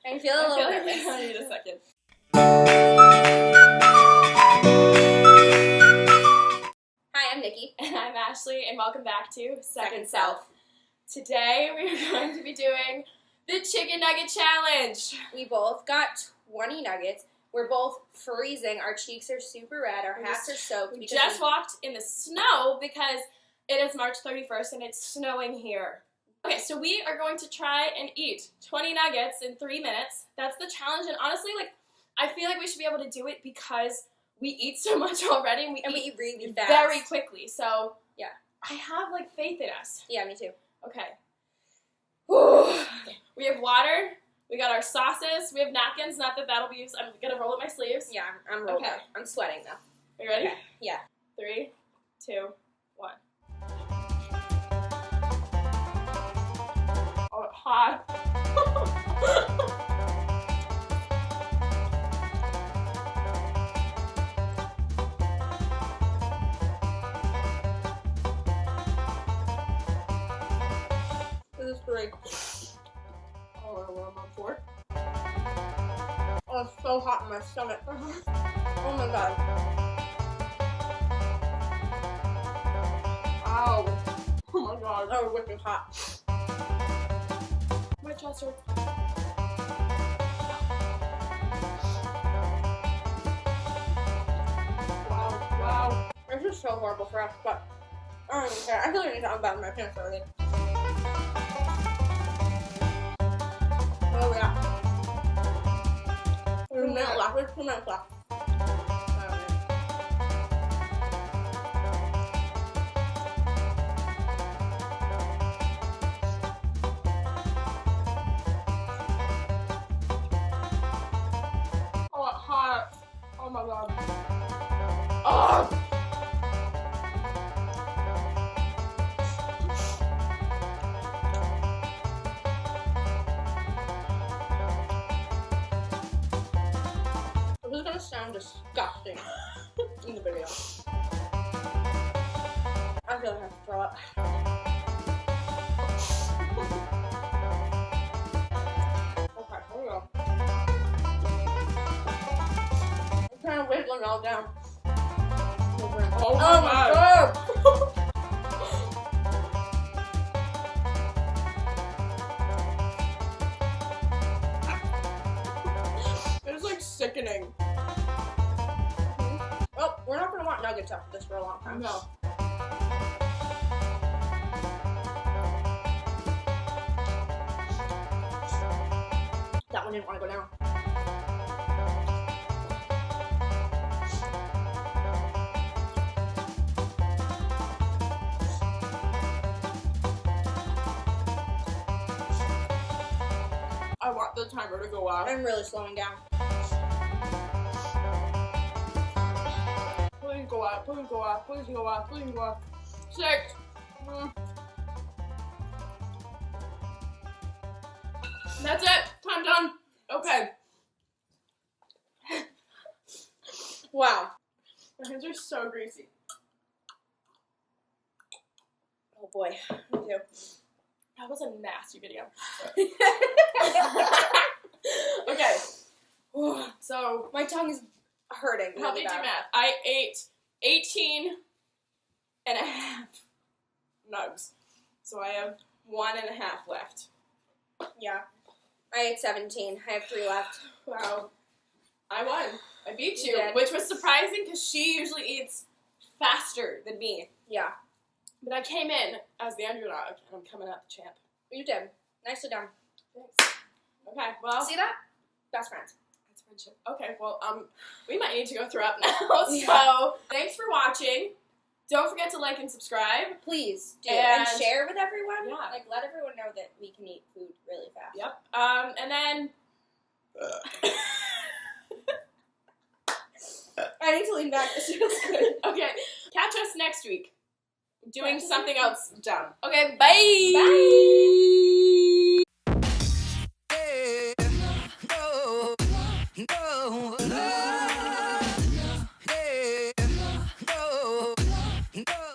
I feel a little nervous. I need a second. Hi, I'm Nikki. And I'm Ashley, and welcome back to Second Self. Today we are going to be doing the Chicken Nugget Challenge. We both got 20 nuggets. We're both freezing. Our cheeks are super red. Our hats are soaked. We just walked in the snow because it is March 31st and it's snowing here. Okay, so we are going to try and eat 20 nuggets in 3 minutes. That's the challenge, and honestly, I feel like we should be able to do it because we eat so much already, and we eat really fast. Very quickly, so yeah. I have, faith in us. Yeah, me too. Okay. Okay. We have water, we got our sauces, we have napkins, not that that'll be used. I'm gonna roll up my sleeves. Yeah, I'm rolling. Okay. I'm sweating, though. Are you ready? Okay. Yeah. 3, 2, 1. Oh, it's hot. This is great. Oh, we're on 4. Oh, it's so hot in my stomach. Oh my god. Ow. Oh my god. Oh, we're wicked hot. My chest hurts. Wow. This is so horrible for us, but I don't even care. I feel like I need to unbutton my pants already. Oh yeah. There's 2 minutes left. There's 2 minutes left. Oh, it's hot. Oh my god. Oh! This is gonna sound disgusting in the video. I feel like I have to throw up. Okay, here we go. I'm trying to wiggle it all down. Oh my god! It's sickening. Well, we're not gonna want nuggets after this for a long time. No. That one didn't want to go down. I want the timer to go out. I'm really slowing down. Please go out, please go out, please go out, please go out. 6. That's it. Time done. Okay. Wow. My hands are so greasy. Oh boy. Me too. That was a nasty video. Okay. So, My tongue is hurting. help me do math. I ate 18 and a half nugs. So I have 1.5 left. Yeah. I ate 17. I have 3 left. Wow. I won. I beat You you, did. which was surprising because she usually eats faster than me. Yeah. But I came in as the underdog, and I'm coming out the champ. You did. Nicely done. Thanks. Okay, well. See that? Best friends. That's friendship. Okay, well, we might need to go throw up now. So, thanks for watching. Don't forget to like and subscribe. Please do. And share with everyone. Yeah. Let everyone know that we can eat food really fast. Yep. And then. I need to lean back. This feels good. Okay, catch us next week doing Catch us something next else dumb. Okay, bye! Bye!